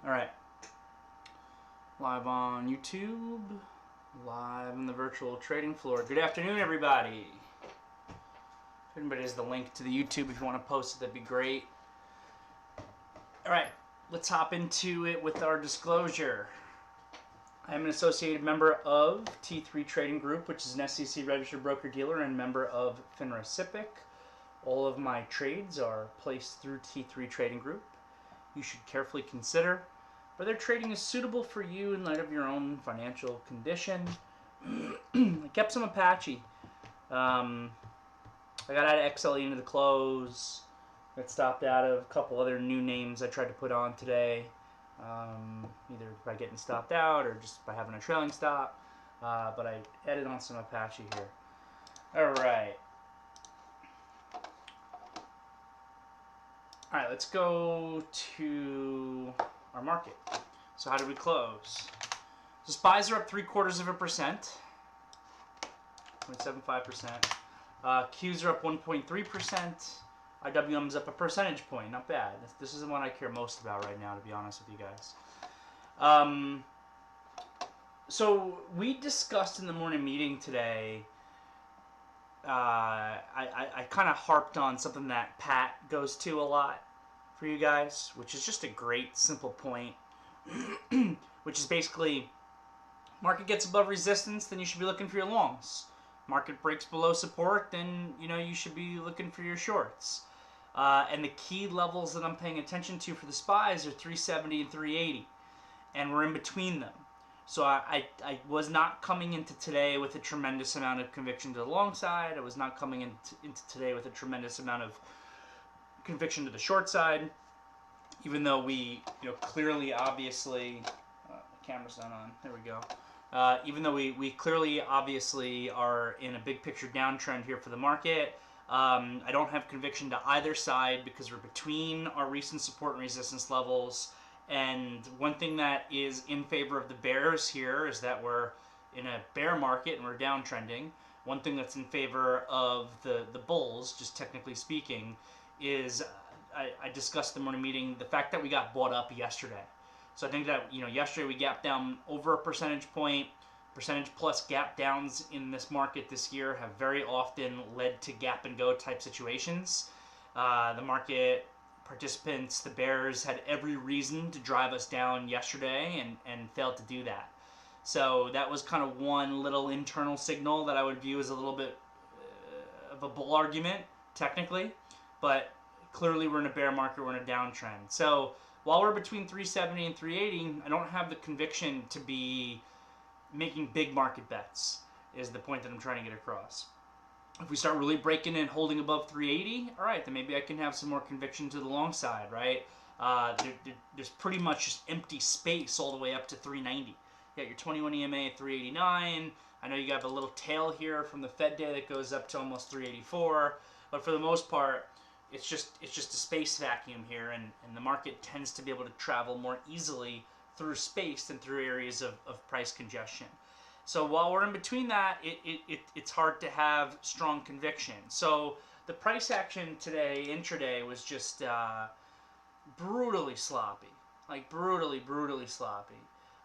All right. Live on YouTube, live on the virtual trading floor. Good afternoon, everybody. If anybody has the link to the YouTube, if you want to post it, that'd be great. All right, let's hop into it with our disclosure. I am an associated member of T3 Trading Group, which is an SEC registered broker-dealer and member of FINRA SIPC. All of my trades are placed through T3 Trading Group. You should carefully consider whether trading is suitable for you in light of your own financial condition. I kept some Apache. I got out of XLE into the close. Got stopped out of a couple other new names I tried to put on today. Either by getting stopped out or just by having a trailing stop. But I added on some Apache here. Alright. Alright, let's go to our market. So how did we close? So SPYs are up 0.75%. 0.75%. Qs are up 1.3%. IWM's up a percentage point. Not bad. This is the one I care most about right now, to be honest with you guys. So we discussed in the morning meeting today, I kind of harped on something that Pat goes to a lot for you guys, which is just a great, simple point, which is basically, market gets above resistance, then you should be looking for your longs. Market breaks below support, then you should be looking for your shorts. And the key levels that I'm paying attention to for the SPYs are 370 and 380, and we're in between them. So I was not coming into today with a tremendous amount of conviction to the long side. I was not coming into today with a tremendous amount of conviction to the short side, even though we clearly, obviously, the camera's not on. There we go. Even though we clearly, obviously, are in a big picture downtrend here for the market, I don't have conviction to either side because we're between our recent support and resistance levels. And one thing that is in favor of the bears here is that we're in a bear market and we're downtrending. One thing that's in favor of the bulls, just technically speaking, is I discussed in the morning meeting the fact that we got bought up yesterday. So I think that yesterday we gapped down over a percentage point. Percentage plus gap downs in this market this year have very often led to gap and go type situations. The market participants, the bears, had every reason to drive us down yesterday and failed to do that. So that was kind of one little internal signal that I would view as a little bit of a bull argument, technically. But clearly we're in a bear market, we're in a downtrend. So while we're between 370 and 380, I don't have the conviction to be making big market bets, is the point that I'm trying to get across. If we start really breaking and holding above 380, all right, then maybe I can have some more conviction to the long side, right? There's pretty much just empty space all the way up to 390. You got your 21 EMA at 389. I know you got a little tail here from the Fed day that goes up to almost 384, but for the most part, it's just a space vacuum here, and the market tends to be able to travel more easily through space than through areas of price congestion. So while we're in between that, it's hard to have strong conviction. So the price action today, intraday, was just brutally sloppy. Like brutally sloppy.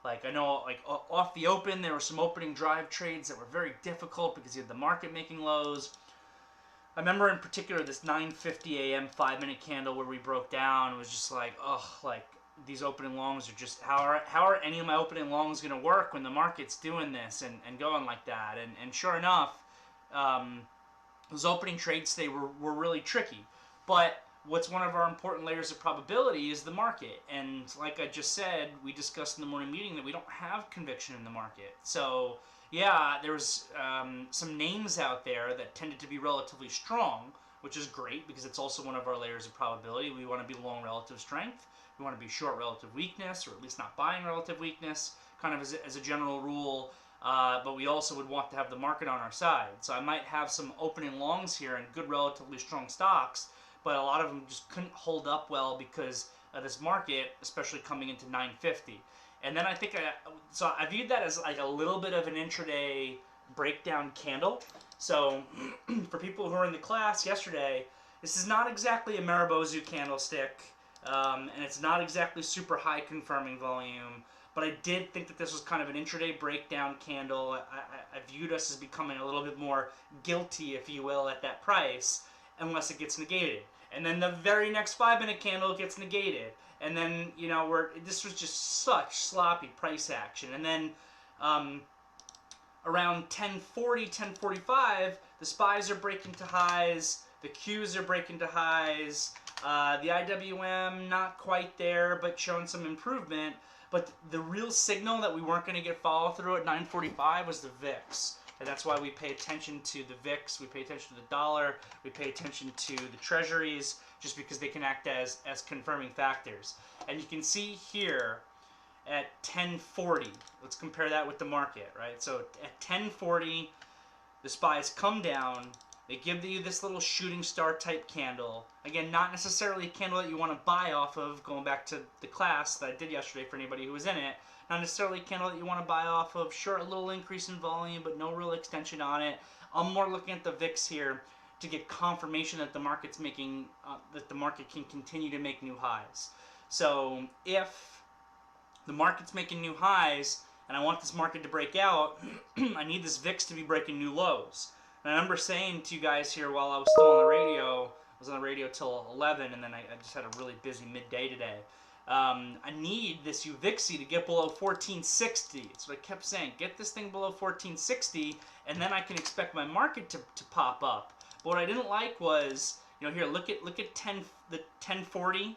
Like I know, like off the open, there were some opening drive trades that were very difficult because you had the market making lows. I remember in particular this 9:50 a.m. 5-minute candle where we broke down. It was just like, ugh, like these opening longs are just, how are any of my opening longs going to work when the market's doing this and going like that? And sure enough, those opening trades today were really tricky. But what's one of our important layers of probability is the market. And like I just said, we discussed in the morning meeting that we don't have conviction in the market. So yeah, there was some names out there that tended to be relatively strong, which is great because it's also one of our layers of probability. We want to be long relative strength. We want to be short relative weakness, or at least not buying relative weakness, kind of as a general rule. But we also would want to have the market on our side. So I might have some opening longs here and good relatively strong stocks, but a lot of them just couldn't hold up well because of this market, especially coming into 950. And then I think I viewed that as like a little bit of an intraday breakdown candle. So for people who were in the class yesterday, this is not exactly a Maribozu candlestick. and it's not exactly super high confirming volume, but I did think that this was kind of an intraday breakdown candle. I viewed us as becoming a little bit more guilty, if you will, at that price, unless it gets negated. And then the very next 5-minute candle gets negated. And then, you know, this was just such sloppy price action. And then around 10:40, 10:45, the SPYs are breaking to highs, the Qs are breaking to highs, the IWM not quite there, but showing some improvement. But the real signal that we weren't going to get follow through at 9:45 was the VIX. And that's why we pay attention to the VIX, we pay attention to the dollar, we pay attention to the treasuries, just because they can act as confirming factors. And you can see here at 10:40, let's compare that with the market, right? So at 10:40, the SPYs come down, they give you this little shooting star type candle. Again, not necessarily a candle that you want to buy off of, going back to the class that I did yesterday for anybody who was in it. Not necessarily a candle that you want to buy off of. Sure, a little increase in volume, but no real extension on it. I'm more looking at the VIX here to get confirmation that the market's making, that the market can continue to make new highs. So if the market's making new highs, and I want this market to break out, I need this VIX to be breaking new lows. And I remember saying to you guys here while I was still on the radio, I was on the radio till 11, and then I just had a really busy midday today. I need this UVIXI to get below 1460. That's what I kept saying. Get this thing below 1460, and then I can expect my market to pop up. But what I didn't like was, you know, here, look at the 1040.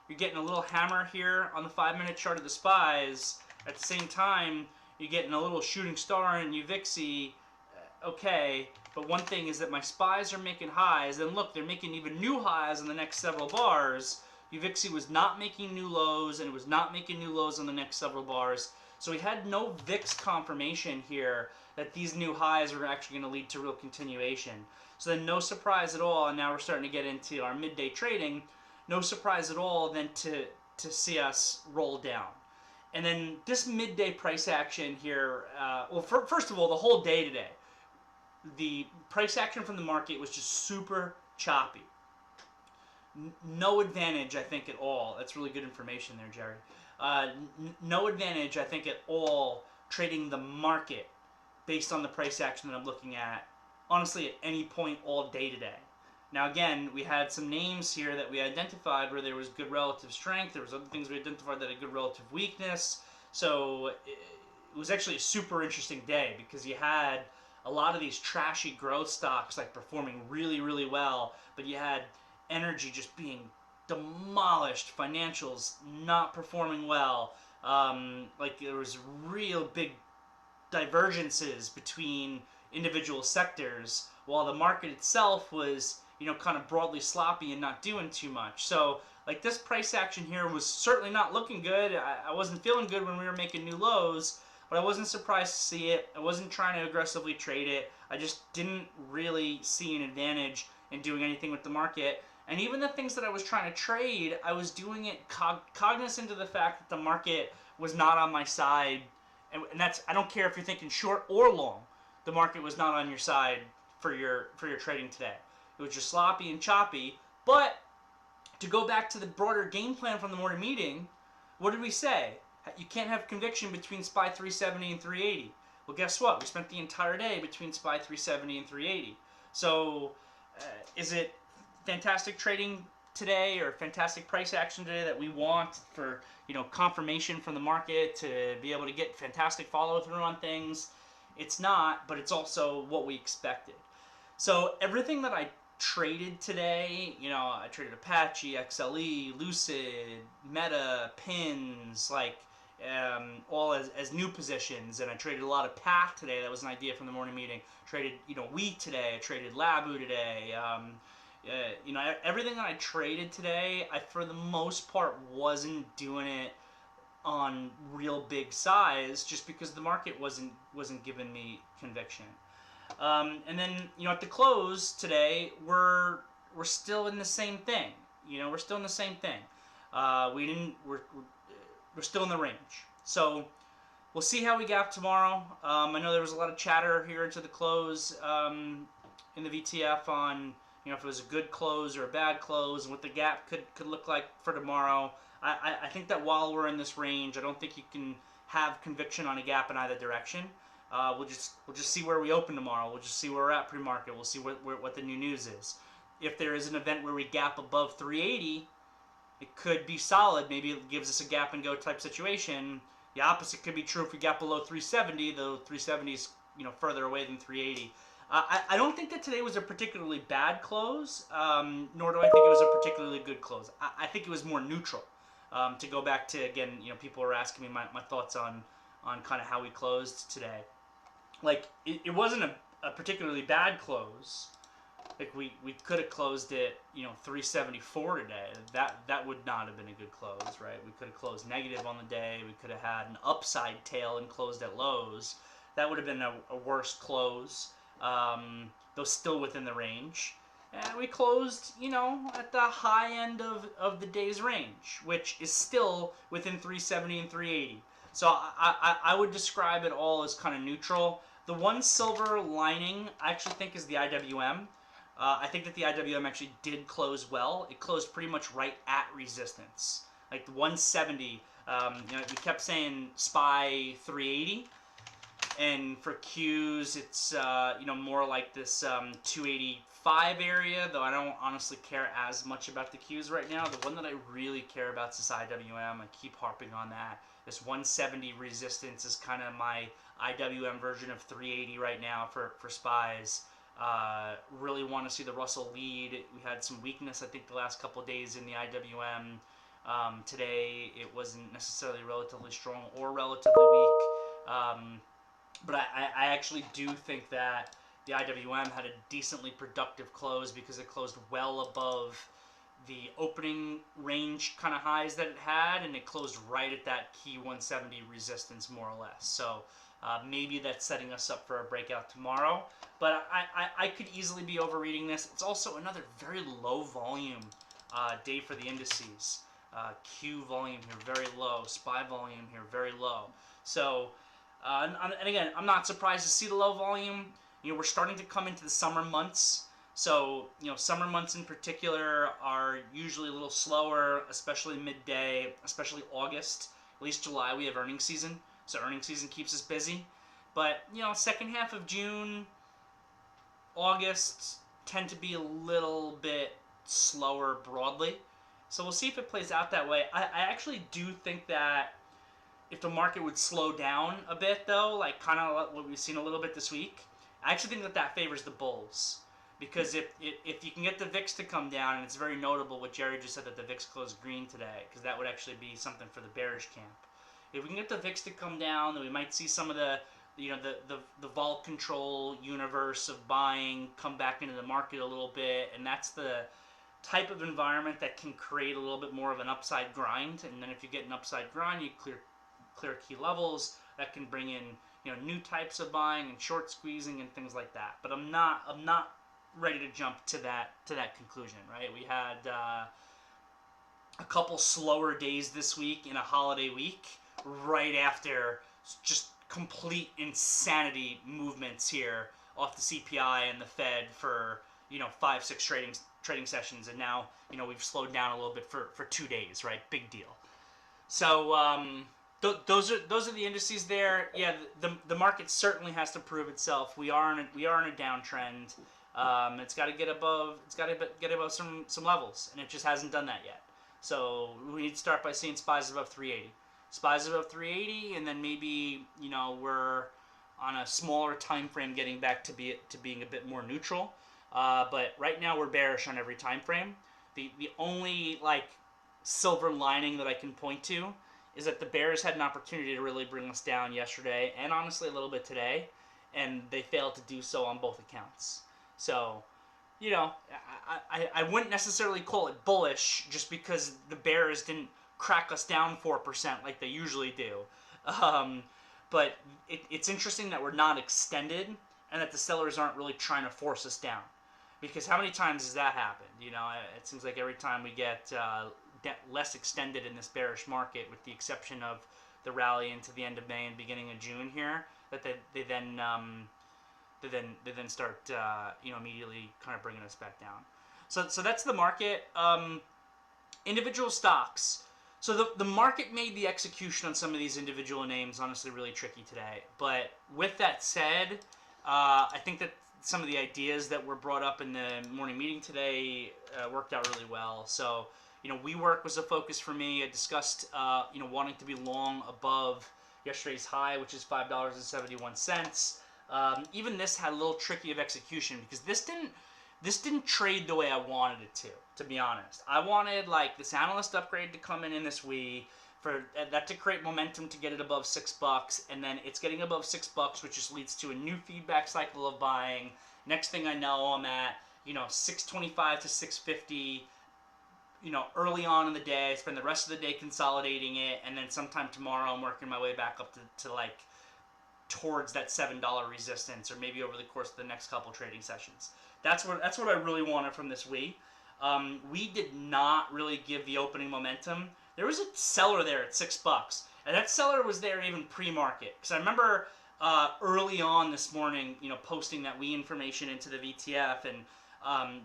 You're getting a little hammer here on the 5-minute chart of the SPYs. At the same time, you're getting a little shooting star in UVIXI. Okay, but one thing is that my SPYs are making highs, and look, they're making even new highs in the next several bars. UVIXI was not making new lows, and it was not making new lows on the next several bars. So we had no VIX confirmation here that these new highs were actually going to lead to real continuation. So then no surprise at all, and now we're starting to get into our midday trading, no surprise at all then to see us roll down. And then this midday price action here, well, first of all, the whole day today, the price action from the market was just super choppy. No advantage, I think, at all. That's really good information there, Jerry. No advantage, I think, at all trading the market based on the price action that I'm looking at, honestly, at any point all day today. Now, again, we had some names here that we identified where there was good relative strength. There was other things we identified that had good relative weakness. So it was actually a super interesting day because you had a lot of these trashy growth stocks like performing really, really well, but you had energy just being demolished, financials not performing well. Like there was real big divergences between individual sectors, while the market itself was, you know, kind of broadly sloppy and not doing too much. So like this price action here was certainly not looking good. I wasn't feeling good when we were making new lows, but I wasn't surprised to see it. I wasn't trying to aggressively trade it. I just didn't really see an advantage in doing anything with the market. And even the things that I was trying to trade, I was doing it cognizant of the fact that the market was not on my side. And that's, I don't care if you're thinking short or long, the market was not on your side for your trading today. It was just sloppy and choppy. But to go back to the broader game plan from the morning meeting, what did we say? You can't have conviction between SPY 370 and 380. Well, guess what? We spent the entire day between SPY 370 and 380. So is it fantastic trading today or fantastic price action today that we want for, you know, confirmation from the market to be able to get fantastic follow through on things? It's not, but it's also what we expected. So everything that I traded today, you know, I traded Apache, XLE, Lucid, Meta, Pins, like all as new positions, and I traded a lot of Path today. That was an idea from the morning meeting. Traded, you know, Wheat today. I traded Labu today. You know, everything that I traded today, I for the most part wasn't doing it on real big size, just because the market wasn't giving me conviction. And then, you know, at the close today, we're still in the same thing. You know, we're still in the same thing. We're still in the range. So we'll see how we gap tomorrow. I know there was a lot of chatter here into the close in the VTF on, you know, if it was a good close or a bad close, and what the gap could look like for tomorrow. I think that while we're in this range, I don't think you can have conviction on a gap in either direction. We'll just see where we open tomorrow. We'll just see where we're at pre-market. We'll see what the new news is. If there is an event where we gap above 380, it could be solid. Maybe it gives us a gap and go type situation. The opposite could be true if we gap below 370, though 370 is, you know, further away than 380. I don't think that today was a particularly bad close, nor do I think it was a particularly good close. I think it was more neutral. To go back to, again, you know, people were asking me my thoughts on kind of how we closed today. Like, it wasn't a particularly bad close. Like, we could have closed it, you know, 374 today. That would not have been a good close, right? We could have closed negative on the day. We could have had an upside tail and closed at lows. That would have been a worse close, though still within the range. And we closed, you know, at the high end of the day's range, which is still within 370 and 380. So I would describe it all as kind of neutral. The one silver lining I actually think is the IWM. I think that the IWM actually did close well. It closed pretty much right at resistance. Like the 170, you know, we kept saying SPY 380. And for Qs, it's, you know, more like this 285 area, though I don't honestly care as much about the Qs right now. The one that I really care about is this IWM. I keep harping on that. This 170 resistance is kind of my IWM version of 380 right now for SPYs. Really want to see the Russell lead. We had some weakness, I think, the last couple of days in the IWM. Today, it wasn't necessarily relatively strong or relatively weak. But I actually do think that the IWM had a decently productive close because it closed well above the opening range kind of highs that it had, and it closed right at that key 170 resistance, more or less. So maybe that's setting us up for a breakout tomorrow. But I could easily be overreading this. It's also another very low volume day for the indices. Q volume here, very low. SPY volume here, very low. So, and again, I'm not surprised to see the low volume. You know, we're starting to come into the summer months. So, you know, summer months in particular are usually a little slower, especially midday, especially August. At least July, we have earnings season. So earnings season keeps us busy. But, you know, second half of June, August tend to be a little bit slower broadly. So we'll see if it plays out that way. I actually do think that if the market would slow down a bit, though, like kind of what we've seen a little bit this week, I actually think that that favors the bulls. Because if you can get the VIX to come down, and it's very notable what Jerry just said that the VIX closed green today, because that would actually be something for the bearish camp. If we can get the VIX to come down, then we might see some of the, you know, the vol control universe of buying come back into the market a little bit, and that's the type of environment that can create a little bit more of an upside grind. And then if you get an upside grind, you clear key levels that can bring in, you know, new types of buying and short squeezing and things like that. But I'm not ready to jump to that conclusion, right? We had a couple slower days this week in a holiday week, right after just complete insanity movements here off the CPI and the Fed for, you know, 5-6 trading sessions, and now, you know, we've slowed down a little bit for 2 days, right? Big deal. So those are the indices there. Yeah, the market certainly has to prove itself. We are in a downtrend. It's got to get above. It's got to get above some levels, and it just hasn't done that yet. So we need to start by seeing SPYs above 380. SPYs above 380, and then maybe, you know, we're on a smaller time frame getting back to being a bit more neutral. But right now we're bearish on every time frame. The only like silver lining that I can point to is that the bears had an opportunity to really bring us down yesterday, and honestly a little bit today, and they failed to do so on both accounts. So, you know, I wouldn't necessarily call it bullish just because the bears didn't crack us down 4% like they usually do. But it's interesting that we're not extended and that the sellers aren't really trying to force us down. Because how many times has that happened? You know, it seems like every time we get less extended in this bearish market, with the exception of the rally into the end of May and beginning of June here, that they then start, you know, immediately kind of bringing us back down. So that's the market. Individual stocks. So the market made the execution on some of these individual names honestly really tricky today. But with that said, I think that some of the ideas that were brought up in the morning meeting today worked out really well. So, WeWork was a focus for me. I discussed, wanting to be long above yesterday's high, which is $5.71. Even this had a little tricky of execution because this didn't trade the way I wanted it to be honest. I wanted like this analyst upgrade to come in this week for that to create momentum to get it above $6, and then it's getting above $6, which just leads to a new feedback cycle of buying. Next thing I know, I'm at $6.25 to $6.50. Early on in the day, I spend the rest of the day consolidating it, and then sometime tomorrow I'm working my way back up to like towards that $7 resistance, or maybe over the course of the next couple trading sessions. That's what I really wanted from this week. We did not really give the opening momentum. There was a seller there at $6, and that seller was there even pre-market. Because I remember early on this morning, posting that information into the VTF and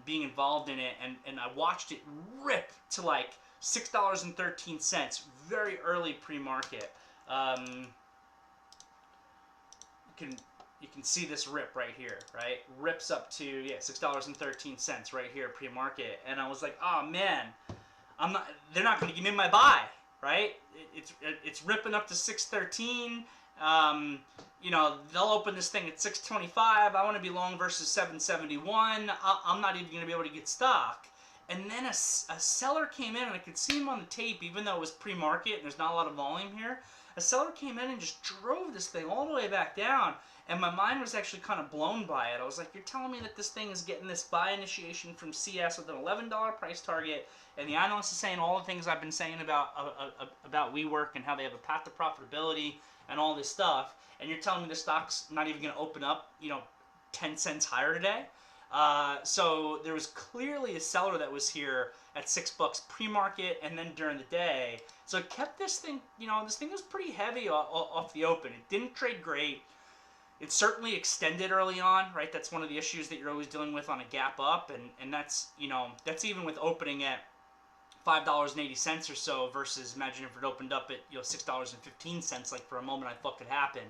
being involved in it, and I watched it rip to like $6.13 very early pre-market. You can see this rip right here, right? Rips up to $6.13 right here pre-market, and I was like, oh man, they're not going to give me my buy, right? It's ripping up to $6.13. They'll open this thing at $6.25. I want to be long versus $7.71. I'm not even going to be able to get stock. And then a seller came in, and I could see him on the tape, even though it was pre-market and there's not a lot of volume here. A seller came in and just drove this thing all the way back down, and my mind was actually kind of blown by it. I was like, you're telling me that this thing is getting this buy initiation from CS with an $11 price target, and the analyst is saying all the things I've been saying about WeWork and how they have a path to profitability and all this stuff, and you're telling me the stock's not even going to open up, 10 cents higher today? So there was clearly a seller that was here at $6 pre-market and then during the day. So it kept this thing, this thing was pretty heavy off the open. It didn't trade great. It certainly extended early on, right? That's one of the issues that you're always dealing with on a gap up, and that's, that's even with opening at $5.80 or so versus imagine if it opened up at, $6.15, like for a moment I thought could happen.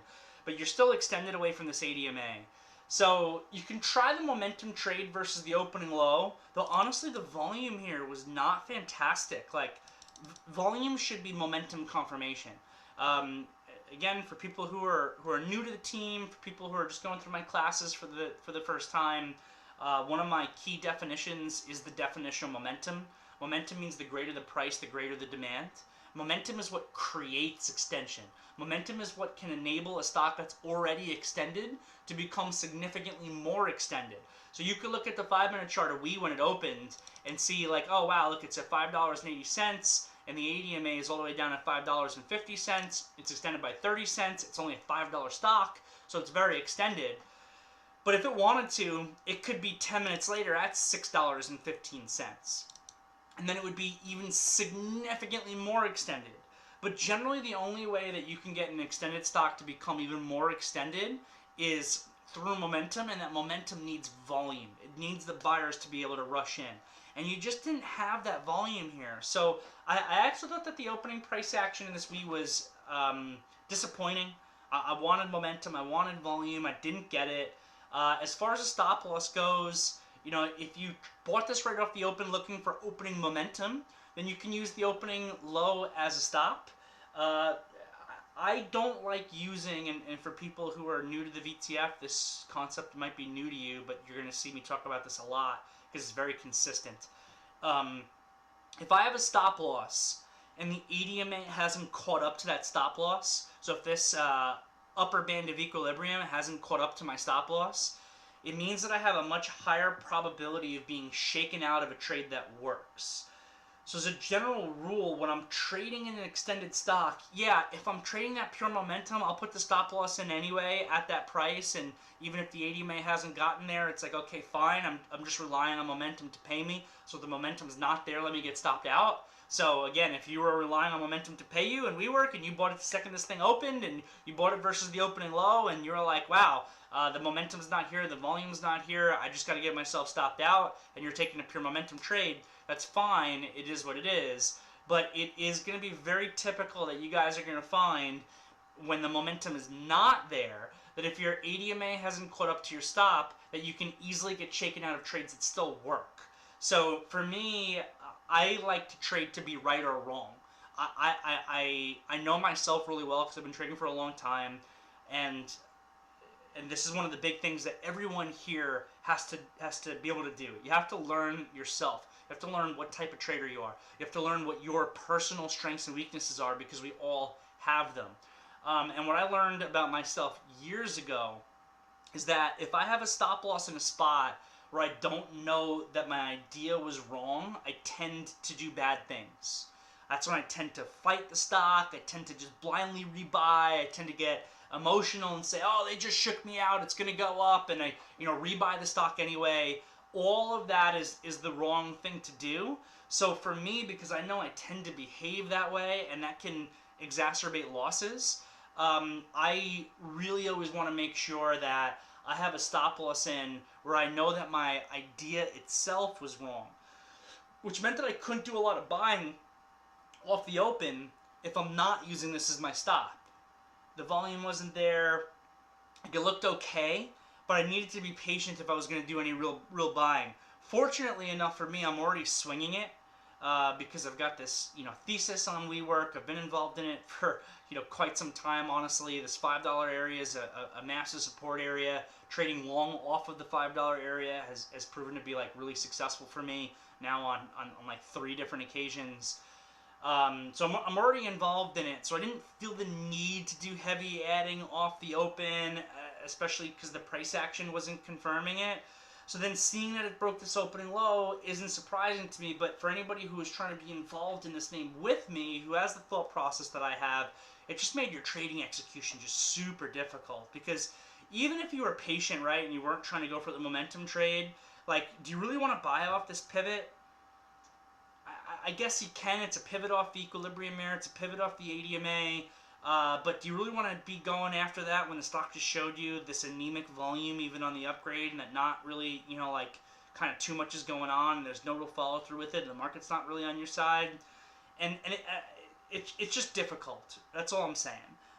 But you're still extended away from this ADMA. So you can try the momentum trade versus the opening low, though honestly the volume here was not fantastic. Like, volume should be momentum confirmation. Again, for people who are new to the team, for people who are just going through my classes for the first time, one of my key definitions is the definition of momentum. Momentum means the greater the price, the greater the demand. Momentum is what creates extension. Momentum is what can enable a stock that's already extended to become significantly more extended. So you could look at the 5-minute chart of when it opened and see like, oh wow, look, it's at $5.80 and the ADMA is all the way down at $5.50. It's extended by 30 cents. It's only a $5 stock, so it's very extended. But if it wanted to, it could be 10 minutes later at $6.15. And then it would be even significantly more extended. But generally the only way that you can get an extended stock to become even more extended is through momentum, and that momentum needs volume. It needs the buyers to be able to rush in. And you just didn't have that volume here. So I actually thought that the opening price action in this week was disappointing. I wanted momentum. I wanted volume. I didn't get it. As far as the stop loss goes, if you bought this right off the open looking for opening momentum, then you can use the opening low as a stop. I don't like using, and for people who are new to the VTF, this concept might be new to you, but you're going to see me talk about this a lot because it's very consistent. If I have a stop loss and the ADMA hasn't caught up to that stop loss, so if this upper band of equilibrium hasn't caught up to my stop loss, it means that I have a much higher probability of being shaken out of a trade that works. So as a general rule, when I'm trading in an extended stock, yeah, if I'm trading that pure momentum, I'll put the stop loss in anyway at that price, and even if the ADMA hasn't gotten there, it's like, okay, fine, I'm just relying on momentum to pay me, so if the momentum's not there, let me get stopped out. So again, if you were relying on momentum to pay you and WeWork, and you bought it the second this thing opened, and you bought it versus the opening low, and you're like, wow, the momentum's not here, the volume's not here, I just got to get myself stopped out, and you're taking a pure momentum trade, that's fine, it is what it is. But it is going to be very typical that you guys are going to find when the momentum is not there, that if your ADMA hasn't caught up to your stop, that you can easily get shaken out of trades that still work. So for me, I like to trade to be right or wrong. I know myself really well because I've been trading for a long time, and this is one of the big things that everyone here has to be able to do. You have to learn yourself. You have to learn what type of trader you are. You have to learn what your personal strengths and weaknesses are, because we all have them. And what I learned about myself years ago is that if I have a stop loss in a spot where I don't know that my idea was wrong, I tend to do bad things. That's when I tend to fight the stock. I tend to just blindly rebuy. I tend to get emotional and say, oh, they just shook me out, it's going to go up, and I rebuy the stock anyway. All of that is the wrong thing to do. So for me, because I know I tend to behave that way, and that can exacerbate losses, I really always want to make sure that I have a stop loss in where I know that my idea itself was wrong, which meant that I couldn't do a lot of buying off the open if I'm not using this as my stop. The volume wasn't there. It looked okay, but I needed to be patient if I was going to do any real buying. Fortunately enough for me, I'm already swinging it because I've got this thesis on WeWork. I've been involved in it for quite some time. Honestly, this $5 area is a massive support area. Trading long off of the $5 area has proven to be like really successful for me now on like 3 different occasions. So I'm already involved in it, so I didn't feel the need to do heavy adding off the open, especially because the price action wasn't confirming it. So then seeing that it broke this opening low isn't surprising to me, but for anybody who is trying to be involved in this thing with me, who has the thought process that I have, it just made your trading execution just super difficult. Because even if you were patient, right, and you weren't trying to go for the momentum trade, like, do you really want to buy off this pivot? I guess you can. It's a pivot off the equilibrium mirror. It's a pivot off the ADMA. But do you really want to be going after that when the stock just showed you this anemic volume even on the upgrade, and that not really, like kind of too much is going on, and there's no real follow through with it, and the market's not really on your side? And it's just difficult. That's all I'm saying.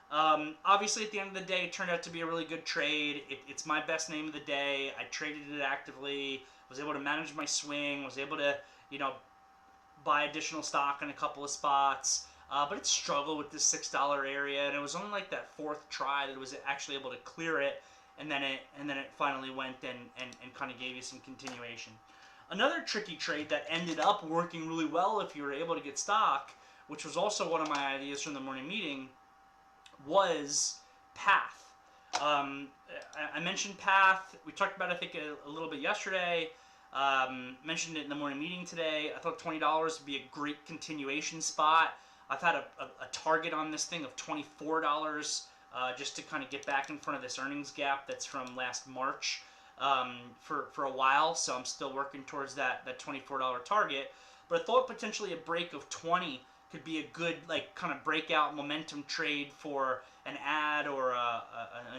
Obviously, at the end of the day, it turned out to be a really good trade. It's my best name of the day. I traded it actively. Was able to manage my swing. Was able to, buy additional stock in a couple of spots, but it struggled with this $6 area, and it was only like that 4th try that it was actually able to clear it, and then it finally went and kind of gave you some continuation. Another tricky trade that ended up working really well if you were able to get stock, which was also one of my ideas from the morning meeting, was Path. I mentioned Path. We talked about it, I think, a little bit yesterday. Mentioned it in the morning meeting today. I thought $20 would be a great continuation spot. I've had a target on this thing of $24 just to kind of get back in front of this earnings gap that's from last March for a while. So I'm still working towards that $24 target. But I thought potentially a break of 20 could be a good kind of breakout momentum trade for an ad or a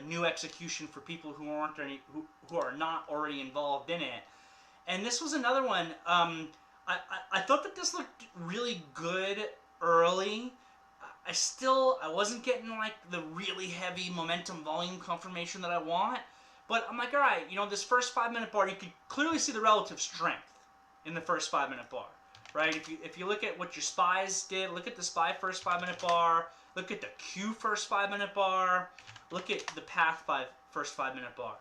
new execution for people who are not already involved in it. And this was another one. I thought that this looked really good early. I wasn't getting like the really heavy momentum volume confirmation that I want. But I'm like, all right, this first 5-minute bar, you could clearly see the relative strength in the first 5-minute bar, right? If you look at what your SPYs did, look at the SPY first 5-minute bar, look at the Q first 5-minute bar, look at the Path first 5-minute bar.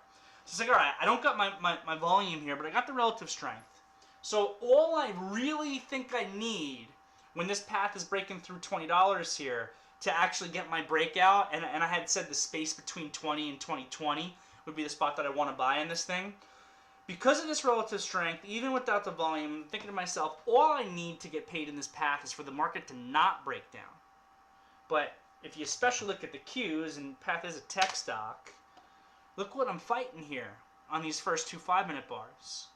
So it's like, all right, I don't got my volume here, but I got the relative strength. So all I really think I need when this Path is breaking through $20 here to actually get my breakout, and I had said the space between 20 and 2020 would be the spot that I want to buy in this thing. Because of this relative strength, even without the volume, I'm thinking to myself, all I need to get paid in this Path is for the market to not break down. But if you especially look at the Qs, and Path is a tech stock, look what I'm fighting here on these first 2 5-minute bars.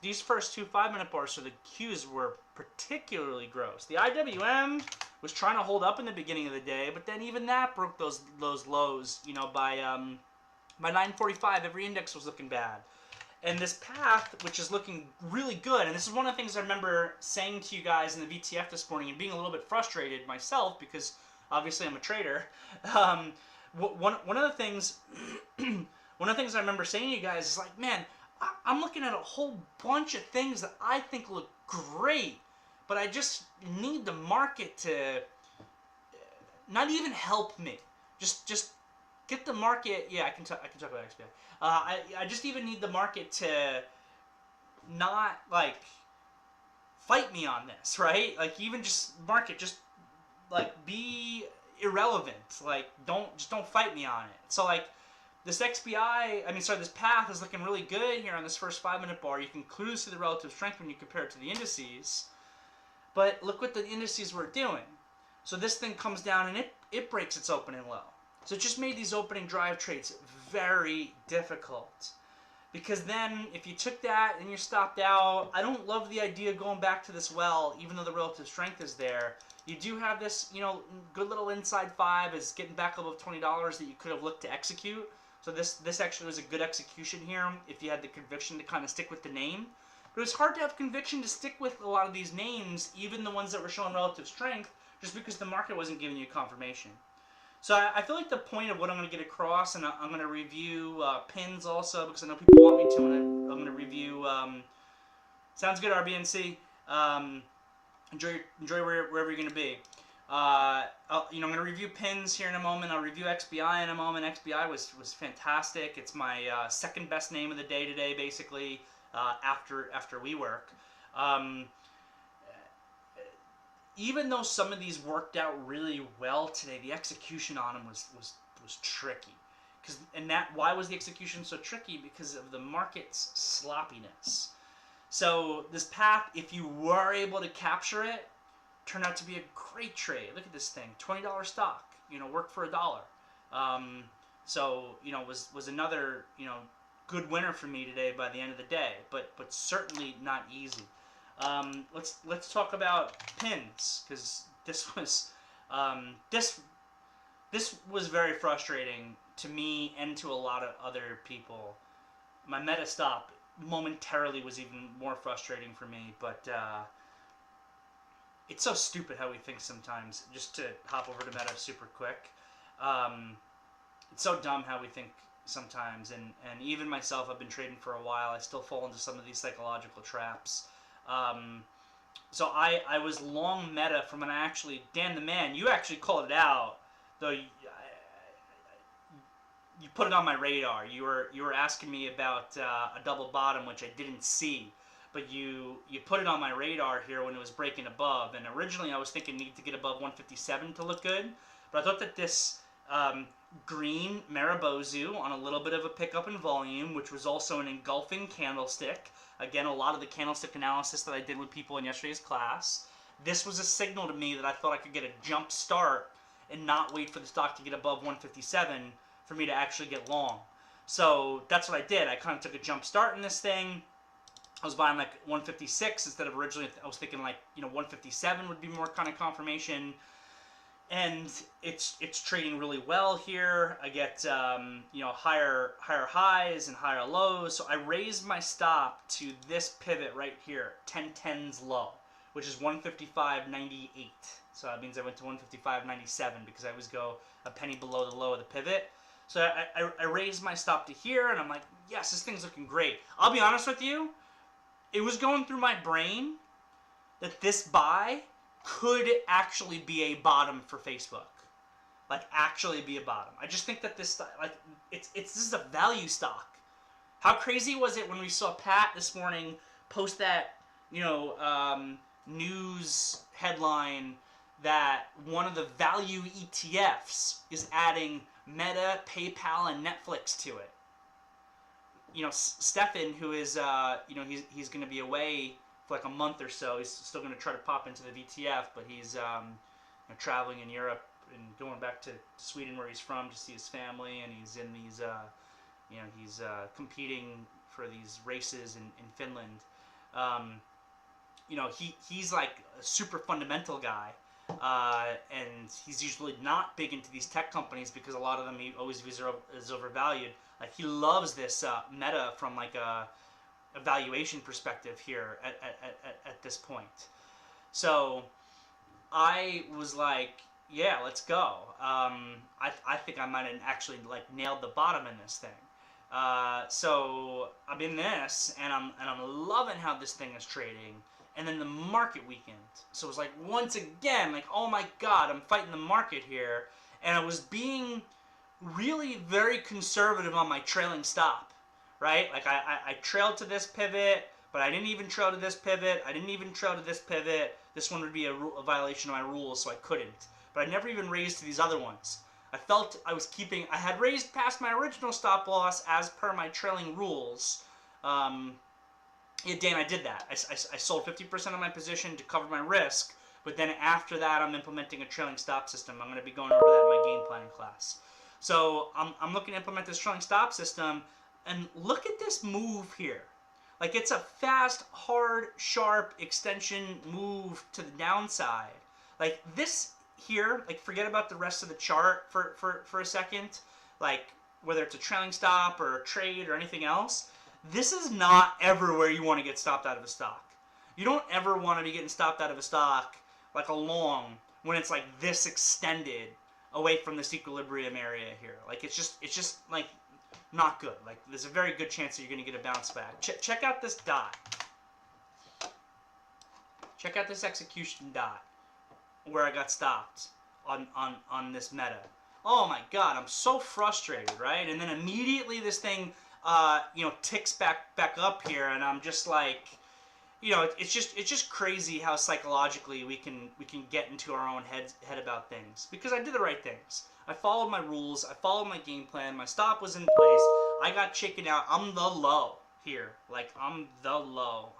These first 2 5-minute bars, so the Qs were particularly gross. The IWM was trying to hold up in the beginning of the day, but then even that broke those lows, by By 9:45, every index was looking bad. And this path, which is looking really good, and this is one of the things I remember saying to you guys in the VTF this morning and being a little bit frustrated myself because obviously I'm a trader. One of the things, one of the things I remember saying to you guys is like, man, I'm looking at a whole bunch of things that I think look great, but I just need the market to not even help me. Just get the market. Yeah, I can talk about XPI. I just even need the market to not like fight me on this, right? Like even just market, just like be irrelevant. Like don't fight me on it. So like this this path is looking really good here on this first 5-minute bar. You can clearly see the relative strength when you compare it to the indices. But look what the indices were doing. So this thing comes down and it breaks its opening low. So it just made these opening drive trades very difficult. Because then, if you took that and you stopped out, I don't love the idea of going back to this well, even though the relative strength is there. You do have this, good little inside 5 is getting back above $20 that you could have looked to execute. So this actually was a good execution here if you had the conviction to kind of stick with the name. But it was hard to have conviction to stick with a lot of these names, even the ones that were showing relative strength, just because the market wasn't giving you confirmation. So I feel like the point of what I'm going to get across, and I'm going to review pins also, because I know people want me to, I'm going to review, sounds good, RBNC, enjoy wherever you're going to be. I'm going to review pins here in a moment. I'll review XBI in a moment. XBI was fantastic. It's my second best name of the day today, basically, after WeWork. Even though some of these worked out really well today, the execution on them was tricky. Why was the execution so tricky? Because of the market's sloppiness. So this path, if you were able to capture it, turned out to be a great trade. Look at this thing, $20 stock. Worked for $1. Was another good winner for me today by the end of the day, but certainly not easy. Let's talk about pins, because this was very frustrating to me and to a lot of other people. My meta stop momentarily was even more frustrating for me, but it's so stupid how we think sometimes. Just to hop over to meta super quick, it's so dumb how we think sometimes, and even myself, I've been trading for a while, I still fall into some of these psychological traps. So I was long meta from when I actually, Dan the Man, you actually called it out, though you put it on my radar. You were asking me about a double bottom, which I didn't see, but you put it on my radar here when it was breaking above, and originally I was thinking need to get above 157 to look good, but I thought that this green Maribozu on a little bit of a pickup in volume, which was also an engulfing candlestick. Again, a lot of the candlestick analysis that I did with people in yesterday's class. This was a signal to me that I thought I could get a jump start and not wait for the stock to get above 157 for me to actually get long. So that's what I did. I kind of took a jump start in this thing. I was buying like 156 instead of originally I was thinking like 157 would be more kind of confirmation. And it's trading really well here. I get higher highs and higher lows. So I raised my stop to this pivot right here, 1010's low, which is 155.98. So that means I went to 155.97 because I always go a penny below the low of the pivot. So I raised my stop to here, and I'm like, yes, this thing's looking great. I'll be honest with you, it was going through my brain that this buy could actually be a bottom for Facebook. Like, actually be a bottom. I just think that this, like, this is a value stock. How crazy was it when we saw Pat this morning post that, news headline that one of the value ETFs is adding Meta, PayPal, and Netflix to it? Stefan, who is, he's going to be away for like a month or so. He's still going to try to pop into the VTF, but he's traveling in Europe and going back to Sweden where he's from to see his family, and he's in these, he's competing for these races in Finland. He's like a super fundamental guy, and he's usually not big into these tech companies because a lot of them he always views as overvalued. Like he loves this meta from like a evaluation perspective here at this point. So I was like, yeah, let's go. I think I might have actually like nailed the bottom in this thing. So I'm in this, and I'm loving how this thing is trading. And then the market weakened. So it was like once again, like, oh my god, I'm fighting the market here, and I was being really very conservative on my trailing stop, right? Like I trailed to this pivot, but I didn't even trail to this pivot. I didn't even trail to this pivot. This one would be a violation of my rules, so I couldn't. But I never even raised to these other ones. I felt I was keeping, I had raised past my original stop loss as per my trailing rules. Yeah, Dan, I did that. I sold 50% of my position to cover my risk, but then after that, I'm implementing a trailing stop system. I'm going to be going over that in my game planning class. So I'm looking to implement this trailing stop system, and look at this move here. Like, it's a fast, hard, sharp extension move to the downside. Like, this here, like, forget about the rest of the chart for a second. Like, whether it's a trailing stop or a trade or anything else, this is not ever where you want to get stopped out of a stock. You don't ever want to be getting stopped out of a stock like a long when it's like this extended away from this equilibrium area here. Like it's just like not good. Like there's a very good chance that you're going to get a bounce back. Check out this dot. Check out this execution dot where I got stopped on this meta. Oh my god, I'm so frustrated, right? And then immediately this thing ticks back up here, and I'm just like, it's just crazy how psychologically we can get into our own head about things, because I did the right things. I followed my rules, I followed my game plan, my stop was in place, I got chicken out. I'm the low here, like I'm the low.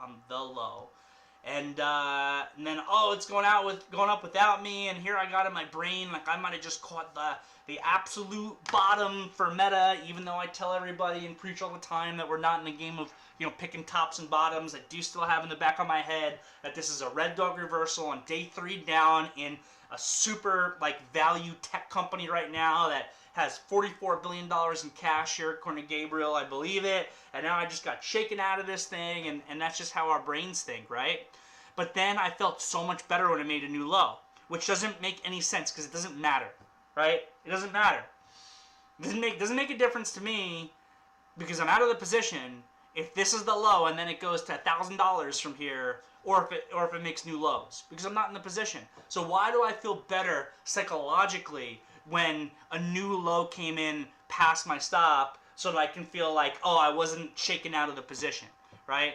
And then it's going up without me, and here I got in my brain like I might have just caught the absolute bottom for meta, even though I tell everybody and preach all the time that we're not in the game of picking tops and bottoms. I do still have in the back of my head that this is a red dog reversal on day 3 down in a super like value tech company right now that has $44 billion in cash here, according to Gabriel. I believe it. And now I just got shaken out of this thing, and that's just how our brains think, right? But then I felt so much better when I made a new low, which doesn't make any sense because it doesn't matter, right? It doesn't matter. It doesn't make a difference to me because I'm out of the position if this is the low and then it goes to $1,000 from here, or if it makes new lows, because I'm not in the position. So why do I feel better psychologically when a new low came in past my stop so that I can feel like, oh, I wasn't shaken out of the position, right?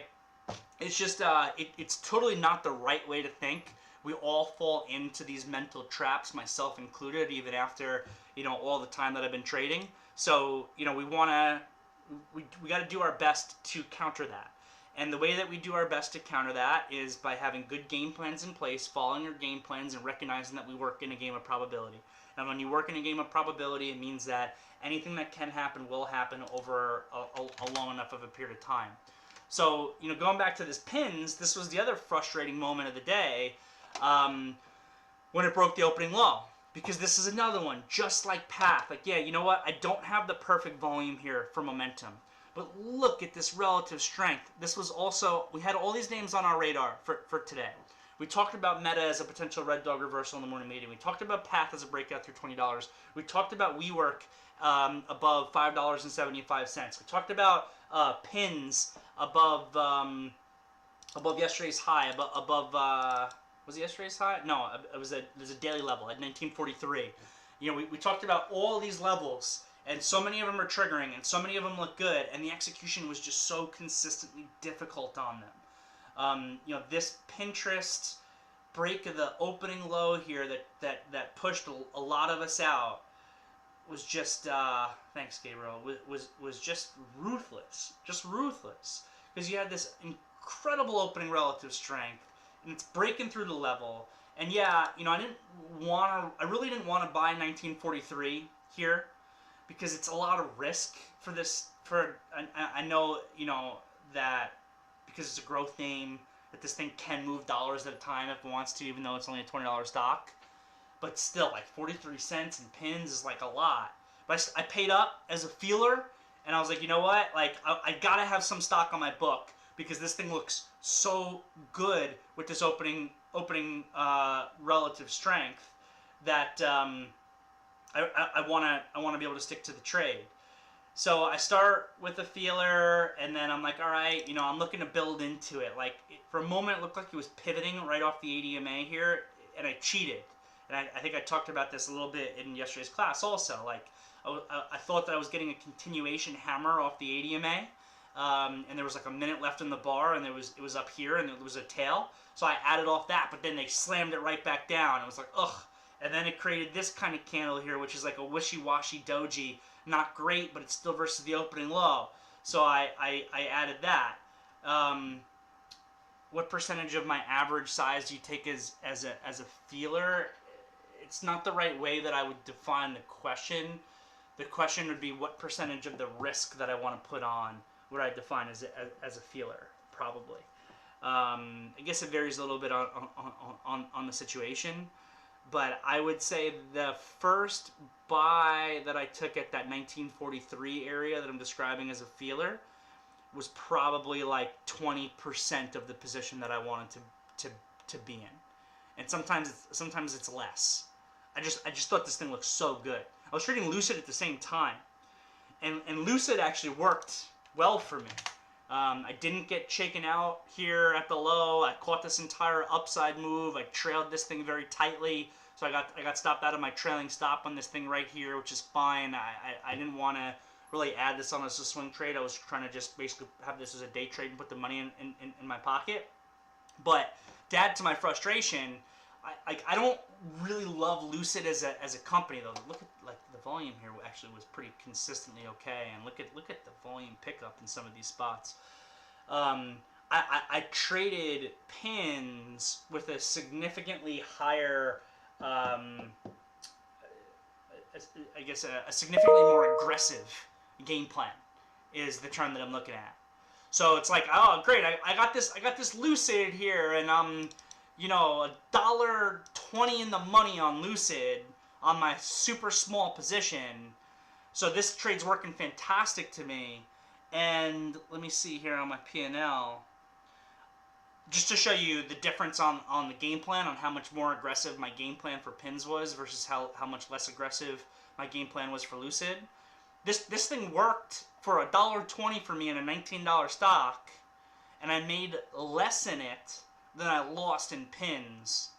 It's just, it's totally not the right way to think. We all fall into these mental traps, myself included, even after, all the time that I've been trading. So, we got to do our best to counter that. And the way that we do our best to counter that is by having good game plans in place, following your game plans, and recognizing that we work in a game of probability. And when you work in a game of probability, it means that anything that can happen will happen over a long enough of a period of time. So, going back to this pins, this was the other frustrating moment of the day when it broke the opening low. Because this is another one, just like Path. Like, yeah, you know what? I don't have the perfect volume here for momentum. But look at this relative strength. This was also, we had all these names on our radar for today. We talked about Meta as a potential red dog reversal in the morning meeting. We talked about Path as a breakout through $20. We talked about WeWork above $5.75. We talked about pins above yesterday's high, above was it yesterday's high? No, it was a daily level at 1943. We talked about all these levels, and so many of them are triggering, and so many of them look good, and the execution was just so consistently difficult on them. This Pinterest break of the opening low here that pushed a lot of us out was just thanks, Gabriel. Was just ruthless, because you had this incredible opening relative strength, and it's breaking through the level. And yeah, I really didn't want to buy 1943 here because it's a lot of risk for this. I know that because it's a growth name that this thing can move dollars at a time if it wants to, even though it's only a $20 stock. but still, like 43 cents in pins is like a lot. But I paid up as a feeler, and I was like, you know what? Like, I gotta have some stock on my book because this thing looks so good with this opening relative strength that I wanna be able to stick to the trade. So I start with a feeler, and then I'm like, all right, you know, I'm looking to build into it. Like, for a moment, it looked like it was pivoting right off the ADMA here, and I cheated. And I think I talked about this a little bit in yesterday's class also. Like, I thought that I was getting a continuation hammer off the ADMA, and there was like a minute left in the bar, and it was up here, and it was a tail. So I added off that, but then they slammed it right back down. It was like, ugh. And then it created this kind of candle here, which is like a wishy-washy doji. Not great, but it's still versus the opening low. So I added that. What percentage of my average size do you take as a feeler? It's not the right way that I would define the question. The question would be what percentage of the risk that I want to put on would I define as a feeler, probably. I guess it varies a little bit on the situation. But I would say the first buy that I took at that 1943 area that I'm describing as a feeler was probably like 20% of the position that I wanted to be in. And sometimes it's less. I just thought this thing looked so good. I was trading Lucid at the same time. And Lucid actually worked well for me. I didn't get shaken out here at the low. I caught this entire upside move. I trailed this thing very tightly. So I got stopped out of my trailing stop on this thing right here, which is fine. I didn't want to really add this on as a swing trade. I was trying to just basically have this as a day trade and put the money in my pocket. But to add to my frustration, I don't really love Lucid as a company though. Look at like the volume here actually was pretty consistently okay, and look at the volume pickup in some of these spots. I traded pins with a significantly higher, I guess a significantly more aggressive game plan is the trend that I'm looking at. So it's like, oh great, I got this Lucid here, and you know, $1.20 in the money on Lucid on my super small position. So this trade's working fantastic to me. And let me see here on my P&L. Just to show you the difference on the game plan, on how much more aggressive my game plan for pins was versus how much less aggressive my game plan was for Lucid. This thing worked for $1.20 for me in a $19 stock, and I made less in it than I lost in pins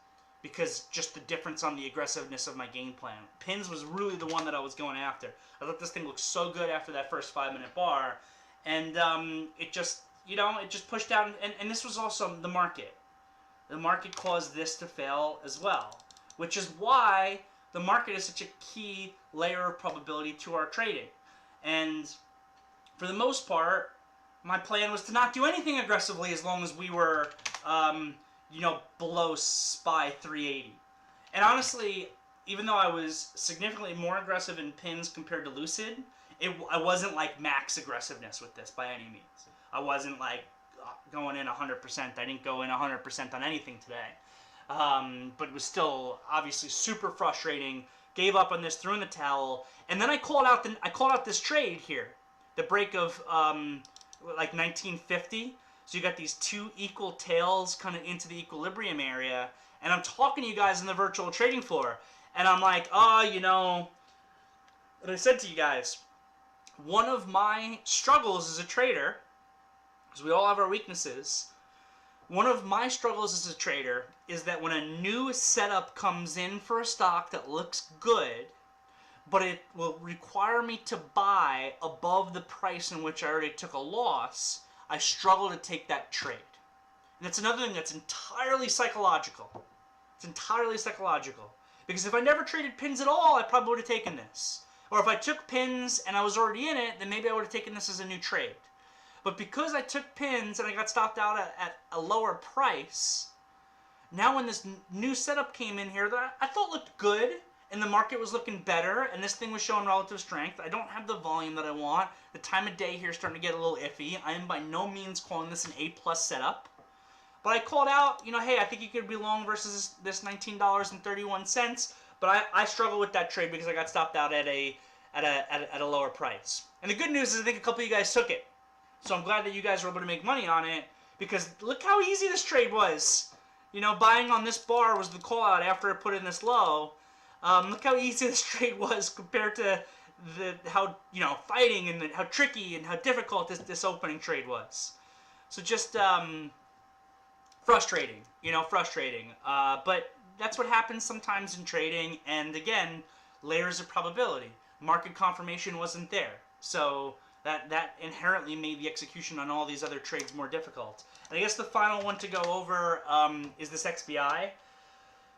because just the difference on the aggressiveness of my game plan. Pins was really the one that I was going after. I thought this thing looked so good after that first 5-minute bar, and it just pushed out, and this was also the market. The market caused this to fail as well, which is why the market is such a key layer of probability to our trading. And for the most part, my plan was to not do anything aggressively as long as we were, below SPY 380. And honestly, even though I was significantly more aggressive in pins compared to Lucid, I wasn't like max aggressiveness with this by any means. I wasn't like going in 100%. I didn't go in 100% on anything today. But it was still obviously super frustrating. Gave up on this, threw in the towel, and then I called out this trade here, the break of like 1950. So you got these two equal tails kind of into the equilibrium area, and I'm talking to you guys on the virtual trading floor, and I'm like, what I said to you guys, one of my struggles as a trader, because we all have our weaknesses, one of my struggles as a trader is that when a new setup comes in for a stock that looks good, but it will require me to buy above the price in which I already took a loss, I struggle to take that trade. And it's another thing that's entirely psychological. It's entirely psychological. Because if I never traded pins at all, I probably would have taken this. Or if I took pins and I was already in it, then maybe I would have taken this as a new trade. But because I took pins and I got stopped out at a lower price, now when this new setup came in here that I thought looked good, and the market was looking better, and this thing was showing relative strength, I don't have the volume that I want. The time of day here is starting to get a little iffy. I am by no means calling this an A+ setup. But I called out, hey, I think you could be long versus this $19.31. But I struggle with that trade because I got stopped out at a lower price. And the good news is I think a couple of you guys took it. So I'm glad that you guys were able to make money on it, because look how easy this trade was. You know, buying on this bar was the call out after I put in this low. Look how easy this trade was compared to how, you know, fighting and how tricky and how difficult this opening trade was. So just frustrating, you know, frustrating. But that's what happens sometimes in trading. And again, layers of probability. Market confirmation wasn't there, so that inherently made the execution on all these other trades more difficult. And I guess the final one to go over is this XBI.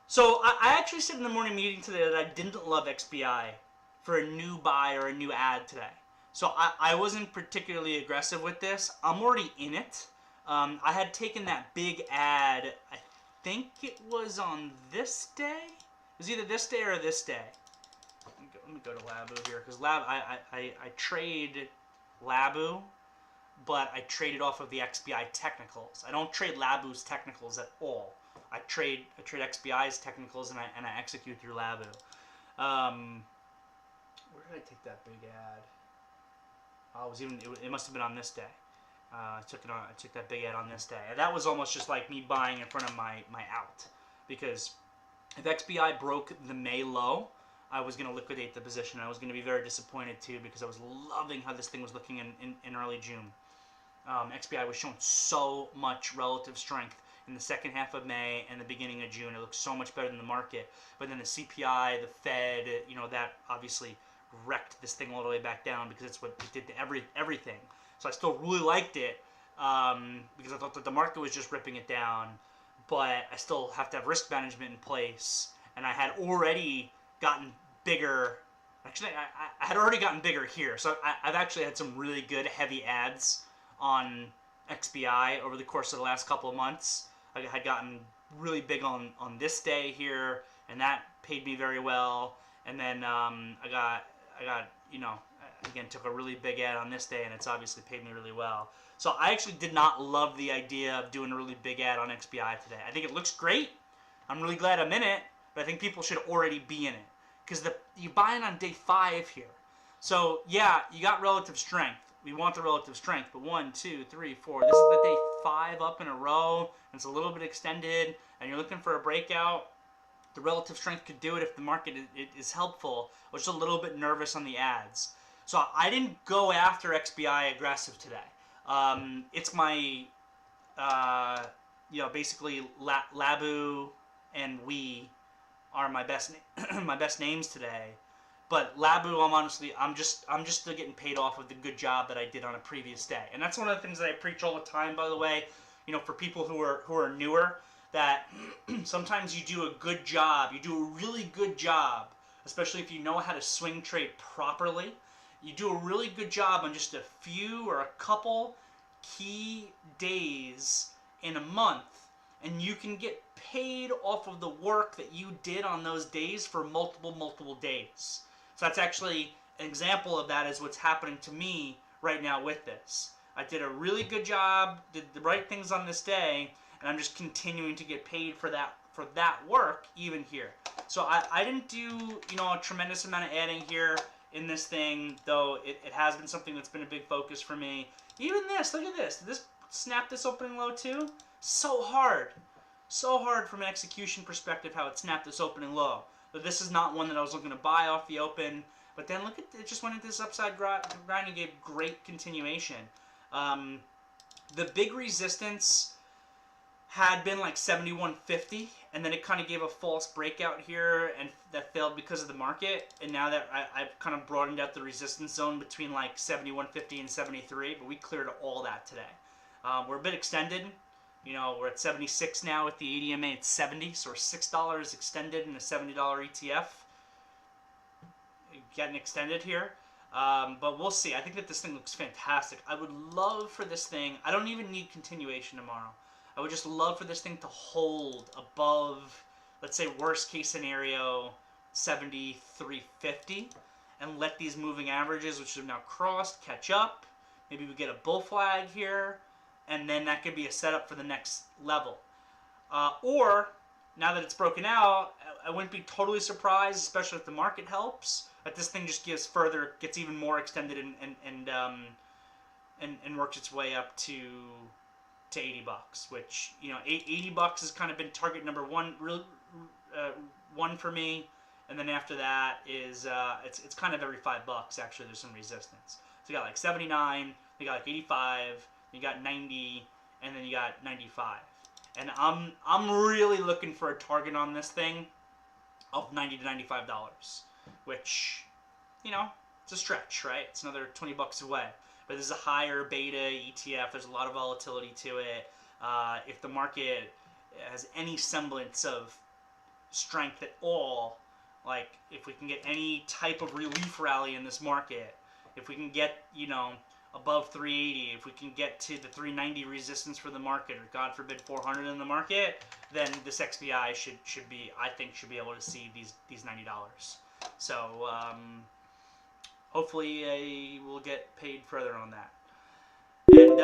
So I actually said in the morning meeting today that I didn't love XBI for a new buy or a new ad today. So I wasn't particularly aggressive with this. I'm already in it. I had taken that big ad, I think it was on this day? It was either this day or this day. Let me go to Labu here, because I trade Labu, but I trade it off of the XBI technicals. I don't trade Labu's technicals at all. I trade XBI's technicals and I execute through Labu. Where did I take that big ad? Oh, it must have been on this day. I took that big ad on this day. And that was almost just like me buying in front of my out, because if XBI broke the May low, I was going to liquidate the position. I was going to be very disappointed too, because I was loving how this thing was looking in early June. XBI was showing so much relative strength in the second half of May and the beginning of June. It looked so much better than the market. But then the CPI, the Fed, you know, that obviously wrecked this thing all the way back down, because it's what it did to everything. So I still really liked it because I thought that the market was just ripping it down. But I still have to have risk management in place. And I had already gotten bigger. Actually, I had already gotten bigger here. So I've actually had some really good heavy ads on XBI over the course of the last couple of months. I had gotten really big on this day here, and that paid me very well. And then I got you know, again, took a really big ad on this day, and it's obviously paid me really well. So I actually did not love the idea of doing a really big ad on XBI today. I think it looks great. I'm really glad I'm in it, but I think people should already be in it, because you buy it on day 5 here. So yeah, you got relative strength. We want the relative strength, but 1, 2, 3, 4. This is the day 5 up in a row, and it's a little bit extended, and you're looking for a breakout. The relative strength could do it if the market is helpful. I was just a little bit nervous on the ads. So I didn't go after XBI aggressive today. It's my, you know, basically Labu and We are my best my best names today. But Labu, I'm just still getting paid off of the good job that I did on a previous day. And that's one of the things that I preach all the time, by the way. You know, for people who are newer, that sometimes you do a good job. You do a really good job, especially if you know how to swing trade properly. You do a really good job on just a few or a couple key days in a month, and you can get paid off of the work that you did on those days for multiple days. So that's actually an example of that, is what's happening to me right now with this. I did a really good job, did the right things on this day, and I'm just continuing to get paid for that work even here. So I didn't do, you know, a tremendous amount of adding here in this thing, though it has been something that's been a big focus for me. Even this, look at this. Did this snap this opening low too? So hard from an execution perspective how it snapped this opening low. But this is not one that I was looking to buy off the open. But then look at it, just went into this upside grind and gave great continuation. The big resistance had been like 71.50, and then it kind of gave a false breakout here, and that failed because of the market. And now that I've kind of broadened out the resistance zone between like 71.50 and 73, but we cleared all that today. We're a bit extended. You know, we're at 76 now with the ADMA at 70, so we're $6 extended in a $70 ETF. Getting extended here. But we'll see. I think that this thing looks fantastic. I would love for this thing, I don't even need continuation tomorrow. I would just love for this thing to hold above, let's say worst case scenario, 73.50, and let these moving averages, which have now crossed, catch up. Maybe we get a bull flag here, and then that could be a setup for the next level. Or now that it's broken out, I wouldn't be totally surprised, especially if the market helps, that this thing just gets even more extended and works its way up to $80, which, you know, $80 has kind of been target number one, one for me, and then after that is it's kind of every $5 actually. There's some resistance. So you got like 79, you got like 85, you got 90, and then you got 95. And I'm really looking for a target on this thing of $90 to $95, which, you know, it's a stretch, right? It's another $20 away. But this is a higher beta ETF. There's a lot of volatility to it. If the market has any semblance of strength at all, like if we can get any type of relief rally in this market, if we can get, you know, above 380, if we can get to the 390 resistance for the market, or God forbid 400 in the market, then this XBI should be, I think, should be able to see these $90. So hopefully I will get paid further on that. And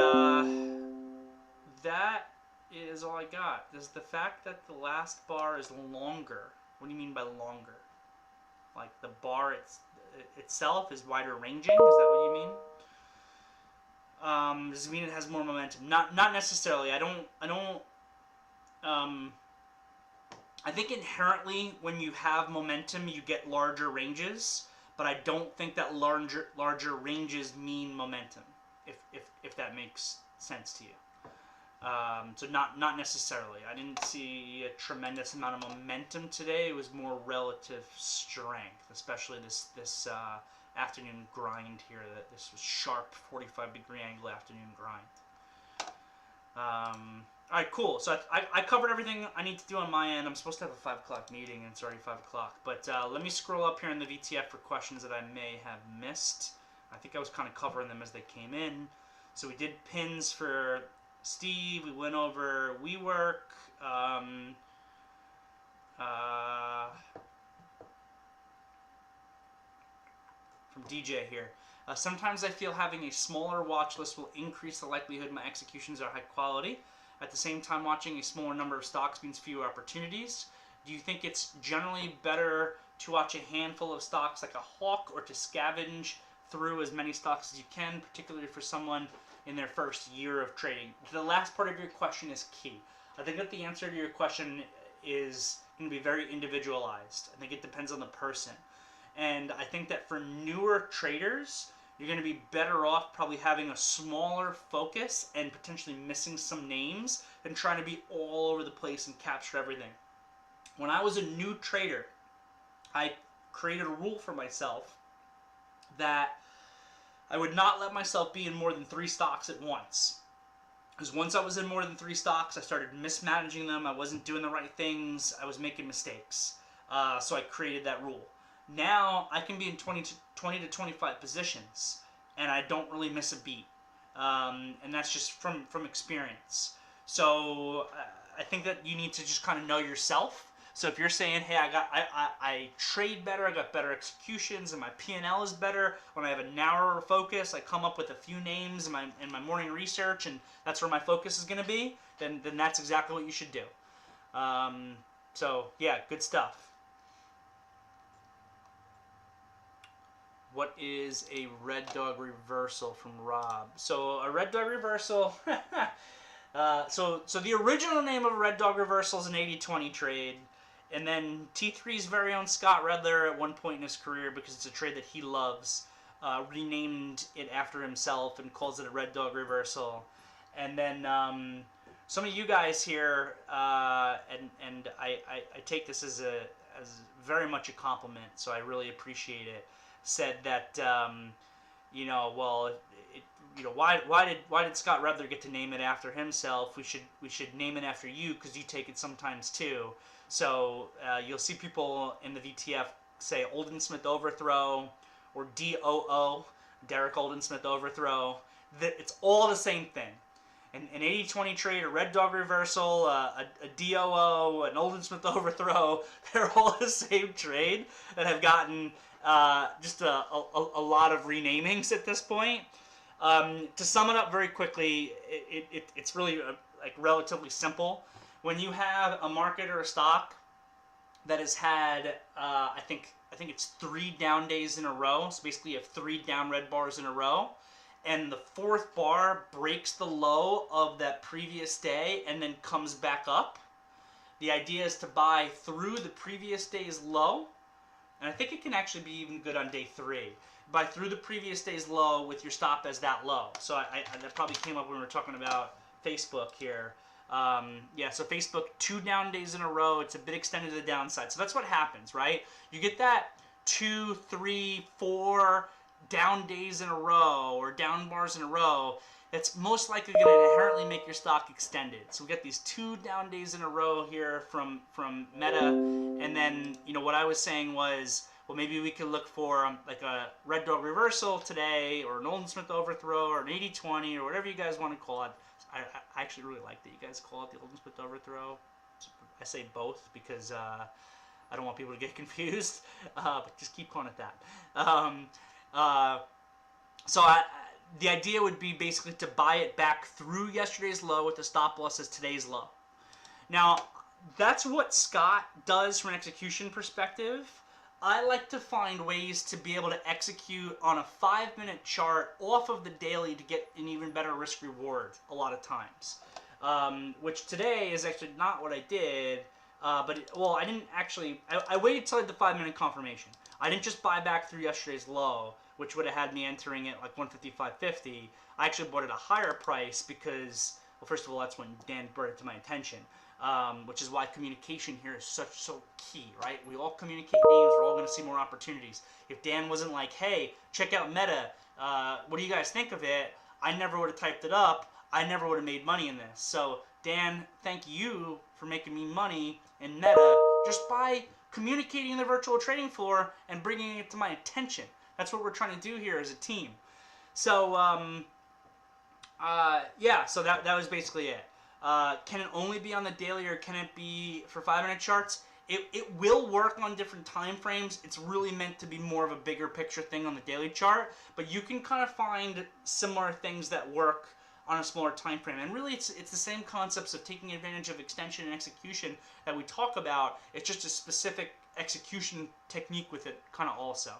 that is all I got. Does the fact that the last bar is longer, what do you mean by longer? Like the bar itself is wider ranging? Is that what you mean? Does it mean it has more momentum? Not necessarily. I think inherently when you have momentum you get larger ranges, but I don't think that larger ranges mean momentum, if that makes sense to you. So not necessarily. I didn't see a tremendous amount of momentum today. It was more relative strength, especially this afternoon grind here. That this was sharp 45-degree angle afternoon grind. All right, cool. So I covered everything I need to do on my end. I'm supposed to have a 5 o'clock meeting, and it's already 5 o'clock. But let me scroll up here in the VTF for questions that I may have missed. I think I was kind of covering them as they came in. So we did pins for Steve. We went over WeWork. From DJ here. Sometimes I feel having a smaller watch list will increase the likelihood my executions are high quality. At the same time, watching a smaller number of stocks means fewer opportunities. Do you think it's generally better to watch a handful of stocks like a hawk, or to scavenge through as many stocks as you can, particularly for someone in their first year of trading? The last part of your question is key. I think that the answer to your question is going to be very individualized. I think it depends on the person. And I think that for newer traders, you're going to be better off probably having a smaller focus and potentially missing some names than trying to be all over the place and capture everything. When I was a new trader, I created a rule for myself that I would not let myself be in more than 3 stocks at once. Because once I was in more than 3 stocks, I started mismanaging them. I wasn't doing the right things. I was making mistakes. So I created that rule. Now I can be in 20 to 25 positions, and I don't really miss a beat. And that's just from experience. So I think that you need to just kind of know yourself. So if you're saying, hey, I trade better, I got better executions, and my P&L is better when I have a narrower focus, I come up with a few names in my morning research, and that's where my focus is going to be, then that's exactly what you should do. So yeah, good stuff. What is a red dog reversal from Rob? So a red dog reversal, so the original name of a red dog reversal is an 80-20 trade. And then T3's very own Scott Redler at one point in his career, because it's a trade that he loves, renamed it after himself and calls it a red dog reversal. And then some of you guys here, and I take this as very much a compliment, so I really appreciate it, said that, you know, well, you know, why did Scott Redler get to name it after himself? We should name it after you, because you take it sometimes too. So you'll see people in the VTF say Oldensmith overthrow, or DOO, Derrick Oldensmith overthrow. It's all the same thing. An 80-20 trade, a red dog reversal, a DOO, an Oldensmith overthrow, they're all the same trade that have gotten just a lot of renamings at this point. To sum it up very quickly, it's really like relatively simple. when you have a market or a stock that has had, I think it's 3 down days in a row. So basically, you have 3 down red bars in a row, and the 4th bar breaks the low of that previous day and then comes back up. The idea is to buy through the previous day's low, and I think it can actually be even good on day 3. Buy through the previous day's low with your stop as that low. So that probably came up when we were talking about Facebook here. Yeah, so Facebook, 2 down days in a row. It's a bit extended to the downside. So that's what happens, right? You get that 2, 3, 4 down days in a row or down bars in a row. That's most likely going to inherently make your stock extended. So we get these 2 down days in a row here from Meta, and then what I was saying was, well, maybe we could look for like a red dog reversal today, or an Oldensmith overthrow, or an 80-20, or whatever you guys want to call it. I actually really like that you guys call it the Oldensmith overthrow. I say both because I don't want people to get confused, but just keep calling it that. The idea would be basically to buy it back through yesterday's low with the stop loss as today's low. Now, that's what Scott does from an execution perspective. I like to find ways to be able to execute on a 5-minute chart off of the daily to get an even better risk reward a lot of times. Which today is actually not what I did, I didn't actually, I waited till I had the 5-minute confirmation. I didn't just buy back through yesterday's low, which would have had me entering it like 155.50. I actually bought it at a higher price because, well, first of all, that's when Dan brought it to my attention, which is why communication here is so key, right? We all communicate names. We're all going to see more opportunities. If Dan wasn't like, hey, check out Meta, what do you guys think of it? I never would have typed it up. I never would have made money in this. So, Dan, thank you for making me money in Meta just by communicating in the virtual trading floor and bringing it to my attention. That's what we're trying to do here as a team. So, yeah, so that was basically it. Can it only be on the daily, or can it be for 5-minute charts? It will work on different time frames. It's really meant to be more of a bigger picture thing on the daily chart, but you can kind of find similar things that work on a smaller time frame. And really, it's the same concepts of taking advantage of extension and execution that we talk about. It's just a specific execution technique with it kind of also.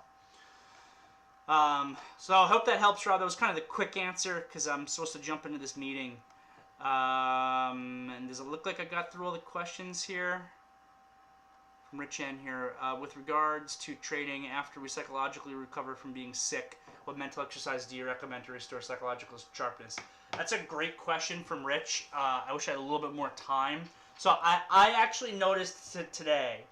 So I hope that helps, Rob. That was kind of the quick answer because I'm supposed to jump into this meeting. And does it look like I got through all the questions here? From Rich N here. With regards to trading after we psychologically recover from being sick, what mental exercise do you recommend to restore psychological sharpness? That's a great question from Rich. I wish I had a little bit more time. So I actually noticed today,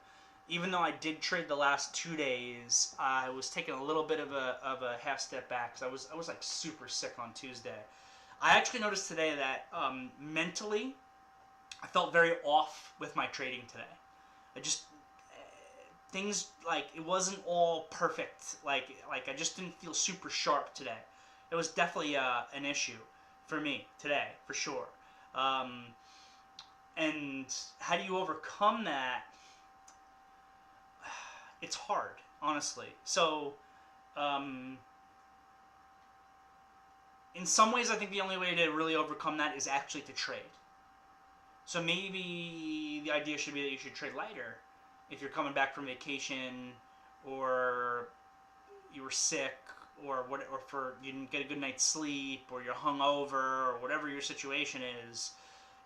even though I did trade the last 2 days, I was taking a little bit of a half step back because I was like super sick on Tuesday. I actually noticed today that mentally, I felt very off with my trading today. I just things like it wasn't all perfect. Like I just didn't feel super sharp today. It was definitely an issue for me today, for sure. And how do you overcome that? It's hard, honestly. So, in some ways, I think the only way to really overcome that is actually to trade. So maybe the idea should be that you should trade lighter if you're coming back from vacation, or you were sick, or you didn't get a good night's sleep, or you're hungover, or whatever your situation is.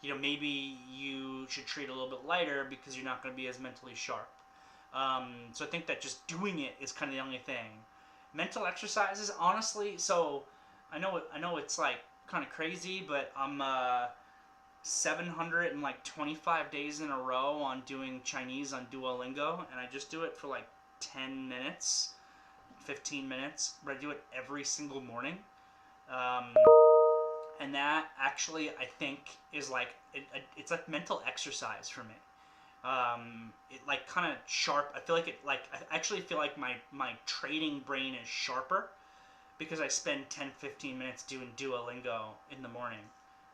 Maybe you should trade a little bit lighter because you're not going to be as mentally sharp. So I think that just doing it is kind of the only thing. Mental exercises, honestly, so I know it's like kind of crazy, but I'm 725 days in a row on doing Chinese on Duolingo, and I just do it for like 10 minutes, 15 minutes, but I do it every single morning. And that actually, I think, is like, it's like mental exercise for me. It like kind of sharp. I feel like I actually feel like my trading brain is sharper because I spend 10-15 minutes doing Duolingo in the morning.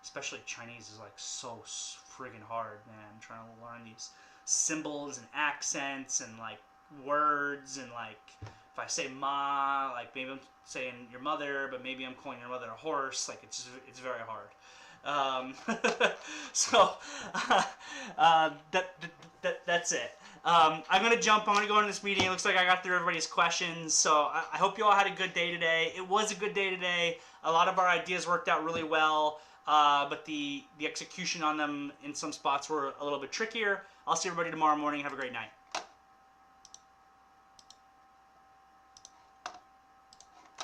Especially Chinese is like so friggin' hard, man. I'm trying to learn these symbols and accents and like words, and like if I say ma, like maybe I'm saying your mother, but maybe I'm calling your mother a horse. Like it's very hard. So that's it. I'm going to jump. I'm going to go into this meeting. It looks like I got through everybody's questions. So I hope you all had a good day today. It was a good day today. A lot of our ideas worked out really well. But the execution on them in some spots were a little bit trickier. I'll see everybody tomorrow morning. Have a great night.